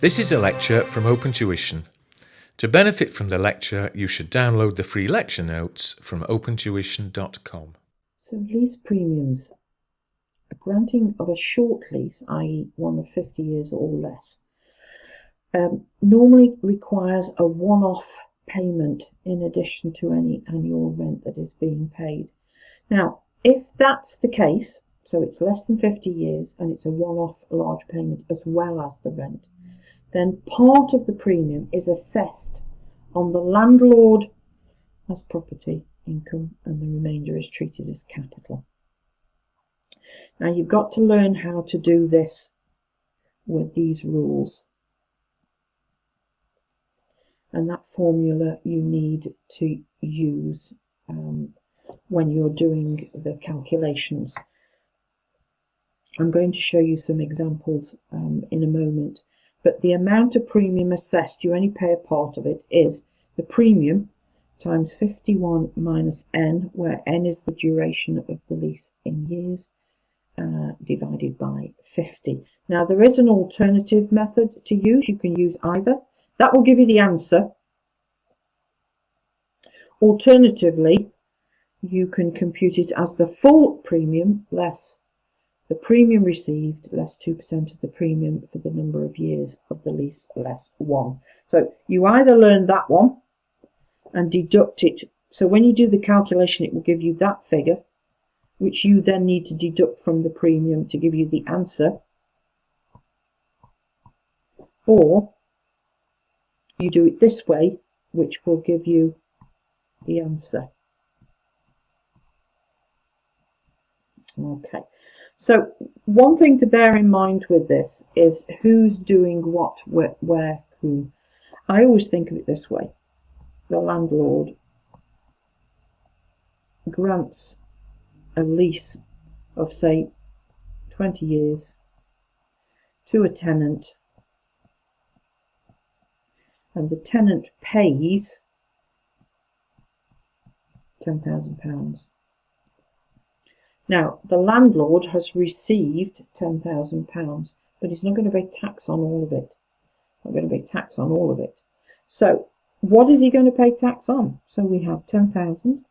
This is a lecture from Open Tuition. To benefit from the lecture, you should download the free lecture notes from opentuition.com. So lease premiums. A granting of a short lease, i.e. one of 50 years or less, normally requires a one-off payment in addition to any annual rent that is being paid. Now, if that's the case, so it's less than 50 years and it's a one-off large payment as well as the rent, then part of the premium is assessed on the landlord as property income and the remainder is treated as capital. Now you've got to learn how to do this with these rules. And that formula you need to use when you're doing the calculations. I'm going to show you some examples in a moment. But the amount of premium assessed, you only pay a part of it, is the premium times 51 minus n, where n is the duration of the lease in years, divided by 50. Now there is an alternative method to use. You can use either. That will give you the answer. Alternatively, you can compute it as the full premium less the premium received less 2% of the premium for the number of years of the lease less 1. So you either learn that one and deduct it. So when you do the calculation, it will give you that figure, which you then need to deduct from the premium to give you the answer. Or you do it this way, which will give you the answer. Okay. So one thing to bear in mind with this is who's doing what, where, who. I always think of it this way. The landlord grants a lease of, say, 20 years to a tenant, and the tenant pays £10,000. Now, the landlord has received £10,000, but he's not going to pay tax on all of it. Not going to pay tax on all of it. So, what is he going to pay tax on? So we have 10,000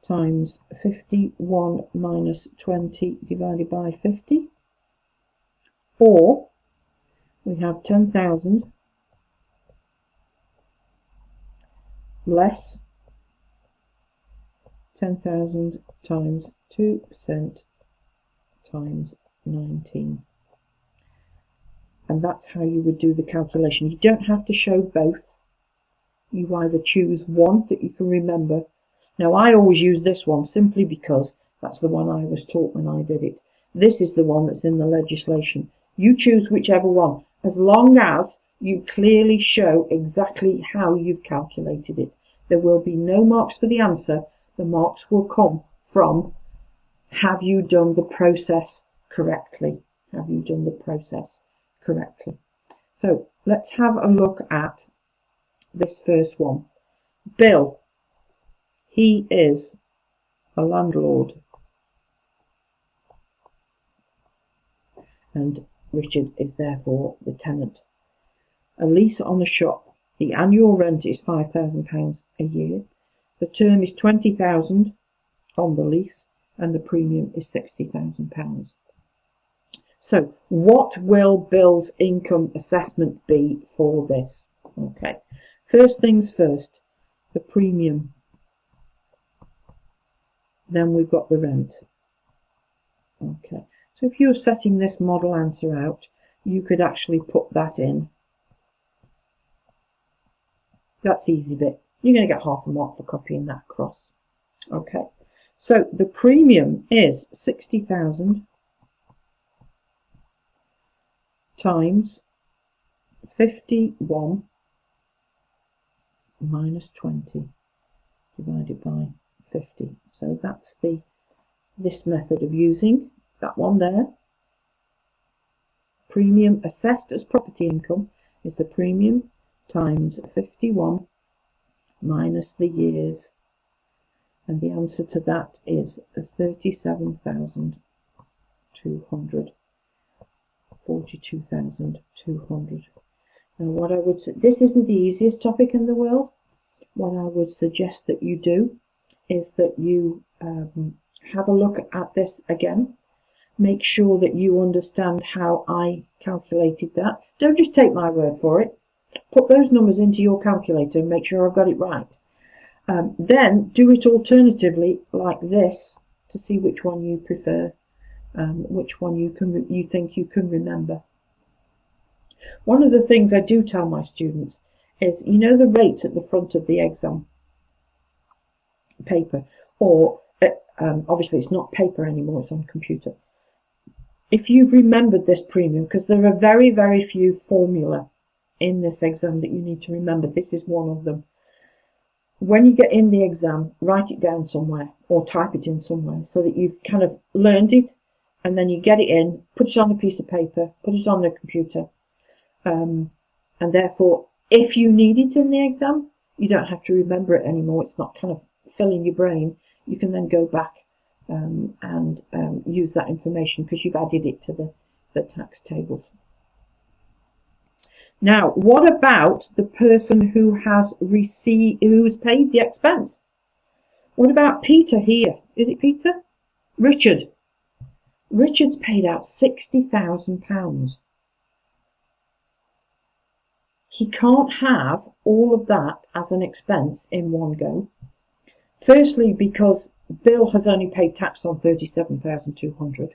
times 51 minus 20 divided by 50. Or, we have 10,000 less 10,000 times 2% times 19. And that's how you would do the calculation. You don't have to show both. You either choose one that you can remember. Now I always use this one simply because that's the one I was taught when I did it. This is the one that's in the legislation. You choose whichever one, as long as you clearly show exactly how you've calculated it. There will be no marks for the answer. The marks will come from, have you done the process correctly? Have you done the process correctly? So let's have a look at this first one. Bill, he is a landlord. And Richard is therefore the tenant. A lease on a shop. The annual rent is £5,000 a year. The term is 20,000 on the lease and the premium is £60,000. So what will Bill's income assessment be for this? Okay, first things first, the premium. Then we've got the rent. Okay, so if you're setting this model answer out, you could actually put that in. That's the easy bit. You're going to get half a mark for copying that across. Okay, so the premium is 60,000 times 51 minus 20 divided by 50. So that's this method of using that one there. Premium assessed as property income is the premium times 51 minus the years, and the answer to that is 37,200 42,200. Now what I would say, this isn't the easiest topic in the world. What I would suggest that you do is that you have a look at this again. Make sure that you understand how I calculated that. Don't just take my word for it. Put those numbers into your calculator and make sure I've got it right. Then do it alternatively like this to see which one you prefer, which one you think you can remember. One of the things I do tell my students is, you know, the rates at the front of the exam paper, or obviously it's not paper anymore, it's on computer. If you've remembered this premium, because there are very, very few formula in this exam that you need to remember, this is one of them. When you get in the exam, write it down somewhere or type it in somewhere so that you've kind of learned it, and then you get it in, put it on a piece of paper, put it on the computer, and therefore if you need it in the exam, you don't have to remember it anymore. It's not kind of filling your brain. You can then go back and use that information because you've added it to the tax tables. Now, what about the person who has paid the expense? What about Peter here? Is it Peter? Richard. Richard's paid out £60,000. He can't have all of that as an expense in one go. Firstly, because Bill has only paid tax on £37,200,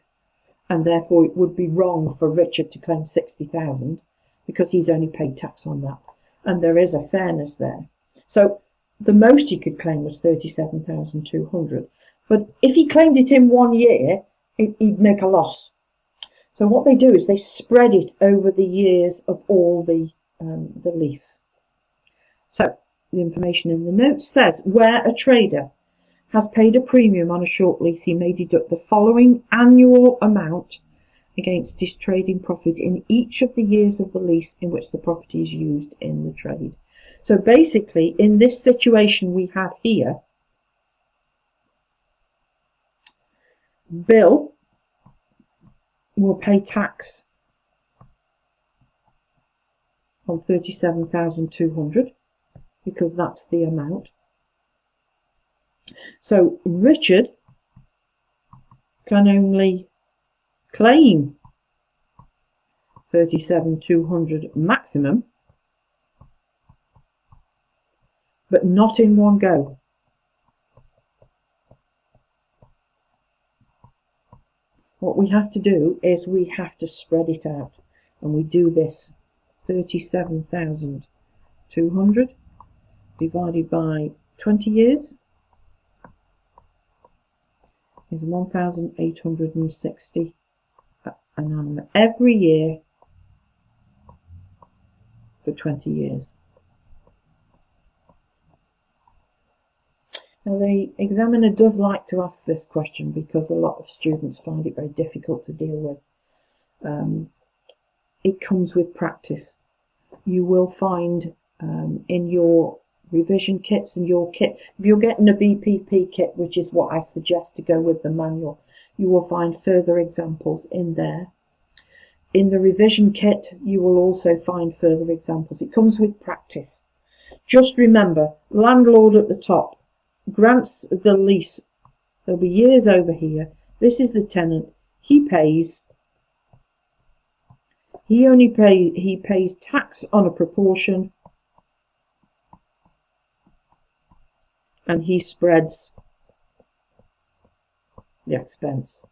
and therefore it would be wrong for Richard to claim £60,000 because he's only paid tax on that, and there is a fairness there. So the most he could claim was £37,200, but if he claimed it in 1 year, he'd make a loss. So what they do is they spread it over the years of all the lease. So the information in the notes says, where a trader has paid a premium on a short lease, he may deduct the following annual amount against his trading profit in each of the years of the lease in which the property is used in the trade. So basically, in this situation we have here, Bill will pay tax on £37,200 because that's the amount. So Richard can only claim £37,200 maximum, but not in one go. What we have to do is we have to spread it out, and we do this 37,200 divided by 20 years is 1,860 annum every year for 20 years. Now the examiner does like to ask this question because a lot of students find it very difficult to deal with. It comes with practice. You will find in your revision kits and your kit, if you're getting a BPP kit, which is what I suggest to go with the manual, you will find further examples in there. In the revision kit, you will also find further examples. It comes with practice. Just remember, landlord at the top grants the lease. There'll be years over here. This is the tenant. He pays. He pays tax on a proportion, and he spreads the expense.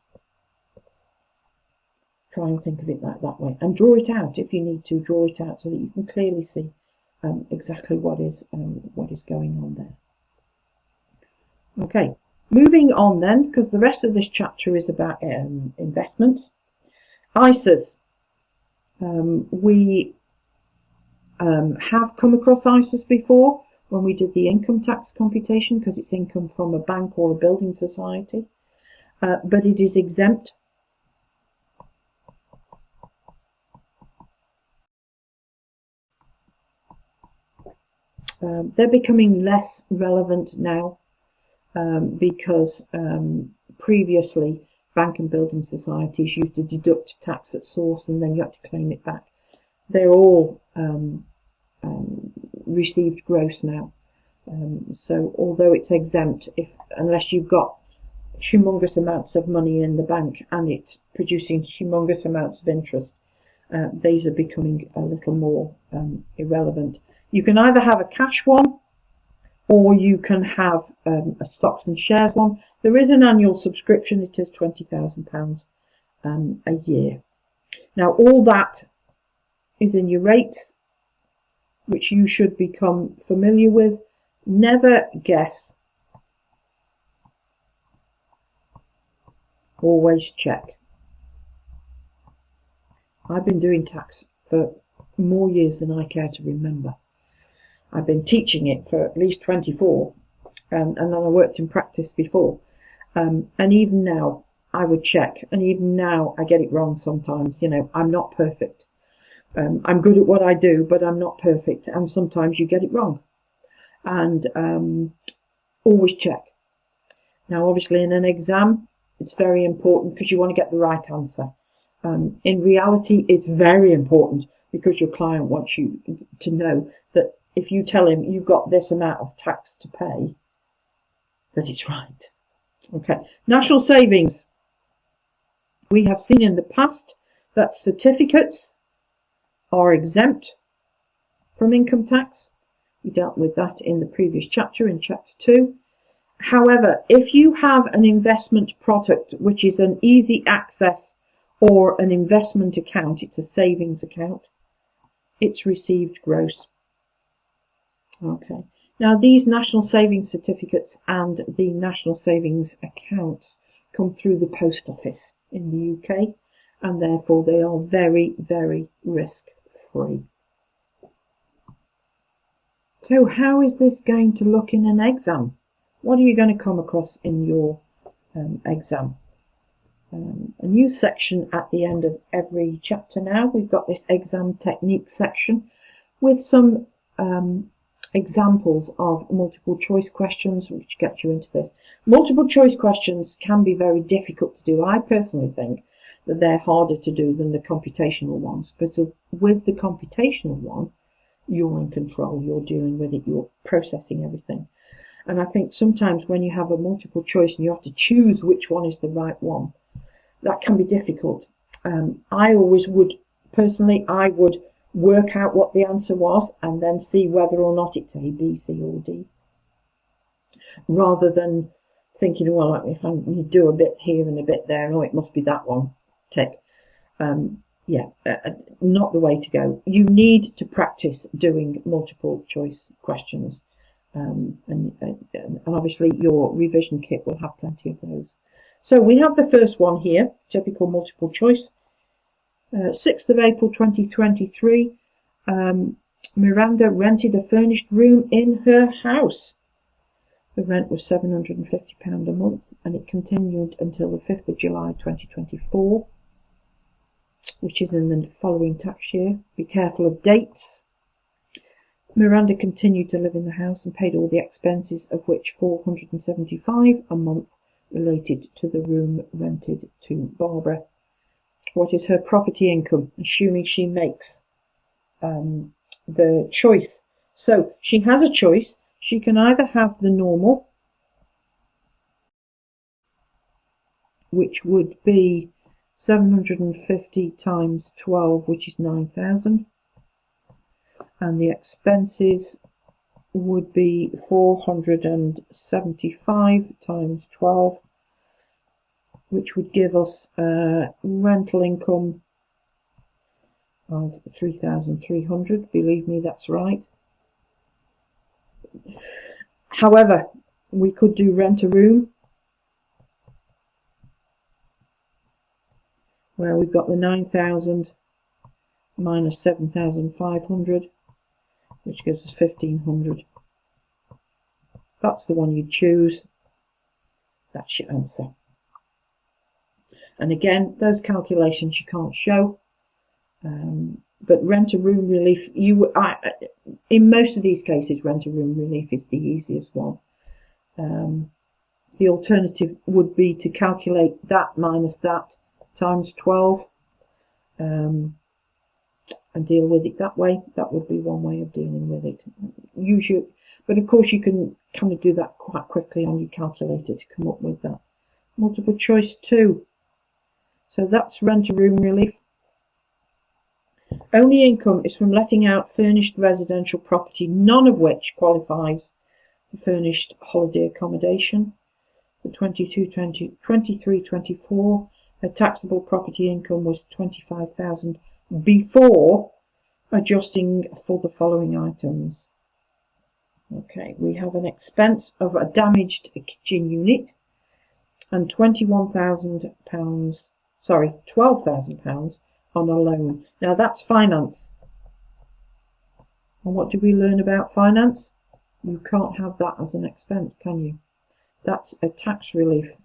Try and think of it like that way, and draw it out if you need to. Draw it out so that you can clearly see exactly what is going on there. Okay, moving on then, because the rest of this chapter is about investments. ISAs. We have come across ISAs before when we did the income tax computation, because it's income from a bank or a building society, but it is exempt. They're becoming less relevant now because previously bank and building societies used to deduct tax at source and then you had to claim it back. They're all received gross now. So although it's exempt, unless you've got humongous amounts of money in the bank and it's producing humongous amounts of interest, these are becoming a little more irrelevant. You can either have a cash one or you can have a stocks and shares one. There is an annual subscription. It is £20,000 a year. Now all that is in your rates, which you should become familiar with. Never guess. Always check. I've been doing tax for more years than I care to remember. I've been teaching it for at least 24, and then I worked in practice before. And even now, I would check, and even now I get it wrong sometimes. You know, I'm not perfect. I'm good at what I do, but I'm not perfect, and sometimes you get it wrong. And always check. Now, obviously, in an exam, it's very important because you want to get the right answer. In reality, it's very important because your client wants you to know that if you tell him you've got this amount of tax to pay, that it's right. Okay, national savings. We have seen in the past that certificates are exempt from income tax. We dealt with that in the previous chapter, in chapter 2. However, if you have an investment product, which is an easy access or an investment account, it's a savings account, it's received gross. Okay. Now, these national savings certificates and the national savings accounts come through the post office in the UK, and therefore they are very, very risk-free. So how is this going to look in an exam? What are you going to come across in your exam? A new section at the end of every chapter now. We've got this exam technique section with some examples of multiple choice questions, which get you into this. Multiple choice questions can be very difficult to do. I personally think that they're harder to do than the computational ones, but with the computational one, you're in control, you're dealing with it, you're processing everything. And I think sometimes when you have a multiple choice and you have to choose which one is the right one, that can be difficult. I always would, personally, I would work out what the answer was and then see whether or not it's A, B, C or D. Rather than thinking, well, if I do a bit here and a bit there, oh, it must be that one. Tick. Not the way to go. You need to practice doing multiple choice questions. And obviously your revision kit will have plenty of those. So we have the first one here, typical multiple choice. 6th of April 2023, Miranda rented a furnished room in her house. The rent was £750 a month and it continued until the 5th of July 2024, which is in the following tax year. Be careful of dates. Miranda continued to live in the house and paid all the expenses, of which £475 a month related to the room rented to Barbara. What is her property income, assuming she makes the choice? So she has a choice. She can either have the normal, which would be 750 times 12, which is 9,000. And the expenses would be 475 times 12, which would give us a rental income of 3,300. Believe me, that's right. However, we could do rent a room, where we've got the 9,000 minus 7,500, which gives us 1,500. That's the one you choose. That's your answer. And again, those calculations you can't show. But rent a room relief, in most of these cases, rent a room relief is the easiest one. the alternative would be to calculate that minus that times 12 and deal with it that way. That would be one way of dealing with it. Usually, but of course you can kind of do that quite quickly on your calculator to come up with that. Multiple choice 2. So that's rent a room relief. Only income is from letting out furnished residential property, none of which qualifies for furnished holiday accommodation. For 23-24, her taxable property income was $25,000 before adjusting for the following items. Okay, we have an expense of a damaged kitchen unit and £12,000 on a loan. Now that's finance. And what did we learn about finance? You can't have that as an expense, can you? That's a tax relief.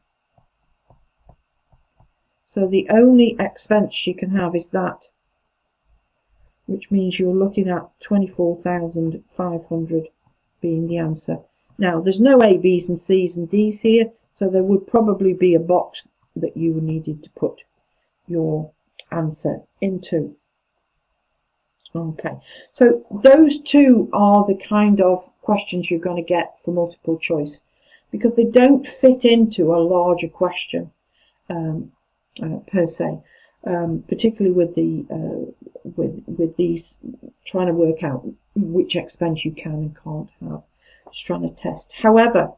So the only expense she can have is that, which means you're looking at 24,500 being the answer. Now there's no A, B's and C's and D's here, so there would probably be a box that you needed to put your answer into. Okay, so those two are the kind of questions you're going to get for multiple choice, because they don't fit into a larger question per se, particularly with the with these trying to work out which expense you can and can't have. Just trying to test. However,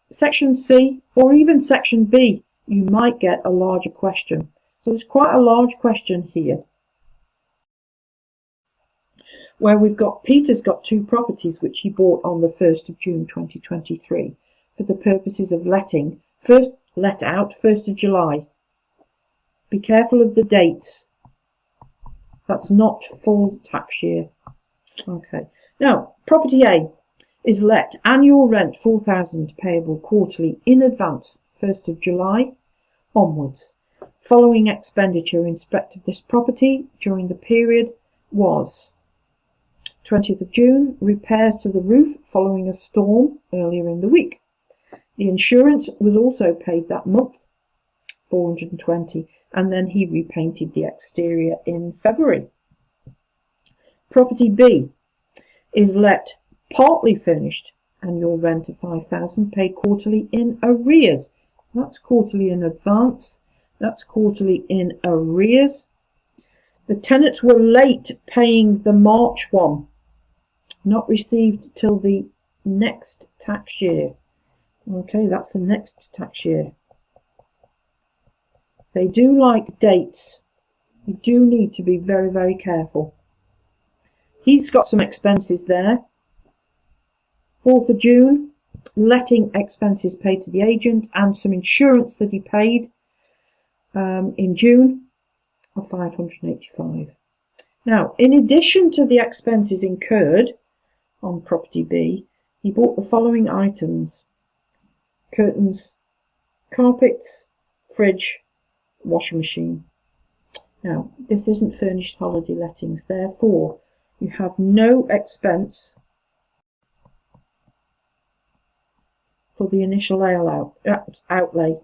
section C or even section B, you might get a larger question. So there's quite a large question here, where we've got Peter's got 2 properties which he bought on the 1st of June 2023 for the purposes of letting. First let out 1st of July. Be careful of the dates. That's not full tax year. Okay. Now, property A is let annual rent $4,000 payable quarterly in advance 1st of July onwards. Following expenditure in respect of this property during the period was 20th of June, repairs to the roof following a storm earlier in the week. The insurance was also paid that month, $420, and then he repainted the exterior in February. Property B is let partly furnished, annual rent of $5,000 paid quarterly in arrears. That's quarterly in advance. That's quarterly in arrears. The tenants were late paying the March one, not received till the next tax year. Okay, that's the next tax year. They do like dates. You do need to be very, very careful. He's got some expenses there. 4th of June, letting expenses paid to the agent and some insurance that he paid in June of $585. Now, in addition to the expenses incurred on property B, he bought the following items: curtains, carpets, fridge, washing machine. Now, this isn't furnished holiday lettings, therefore you have no expense for the initial outlay.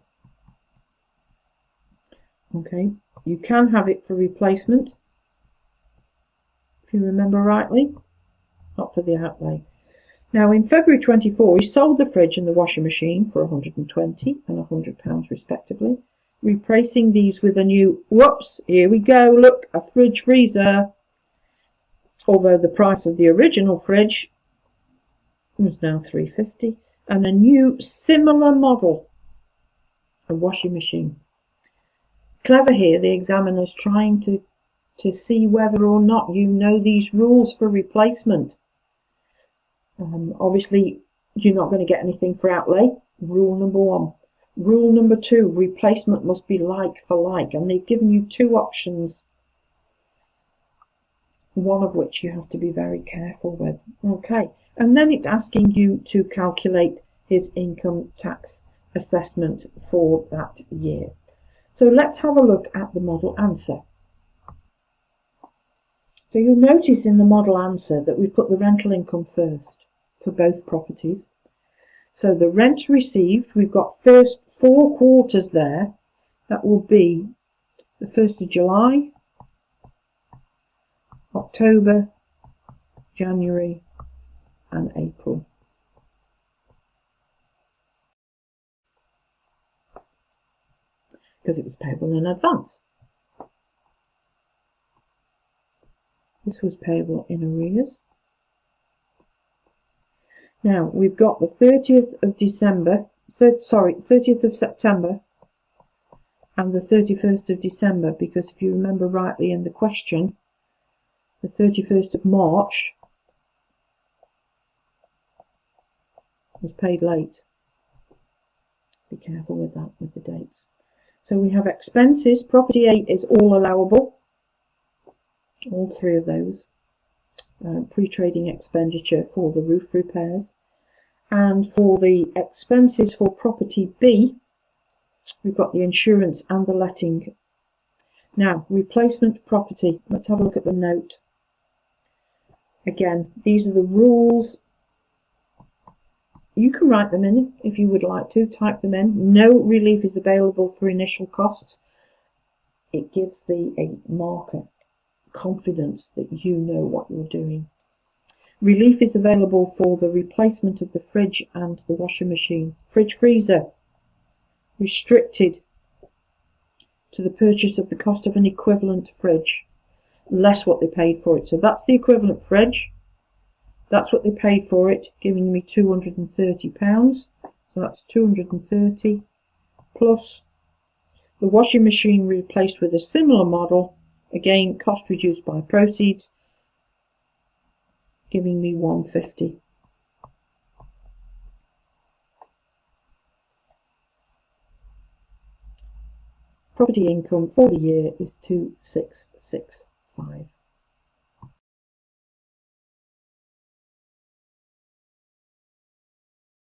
Okay, you can have it for replacement, if you remember rightly, not for the outlay. Now, in February 24, he sold the fridge and the washing machine for $120 and £100 respectively, replacing these with a new, whoops, here we go, look, a fridge freezer. Although the price of the original fridge was now $350, and a new similar model, a washing machine. Clever here, the examiner's trying to see whether or not you know these rules for replacement. Obviously, you're not going to get anything for outlay. Rule number 1. Rule number 2, replacement must be like for like, and they've given you 2 options, one of which you have to be very careful with. Okay, and then it's asking you to calculate his income tax assessment for that year. So let's have a look at the model answer. So you'll notice in the model answer that we put the rental income first for both properties. So the rent received, we've got first 4 quarters there. That will be the 1st of July, October, January and April. Because it was payable in advance. This was payable in arrears. Now we've got the 30th of December, 30th of September and the 31st of December, because if you remember rightly in the question, the 31st of March was paid late. Be careful with that, with the dates. So we have expenses. Property 8 is all allowable, all 3 of those. Pre-trading expenditure for the roof repairs. And for the expenses for property B, we've got the insurance and the letting. Now, replacement property. Let's have a look at the note. Again, these are the rules. You can write them in if you would like to, type them in. No relief is available for initial costs. It gives a marker confidence that you know what you're doing. Relief is available for the replacement of the fridge and the washing machine. Fridge freezer, restricted to the purchase of the cost of an equivalent fridge, less what they paid for it. So that's the equivalent fridge. That's what they paid for it, giving me £230. So that's 230 plus the washing machine replaced with a similar model. Again, cost reduced by proceeds, giving me 150. Property income for the year is 2665.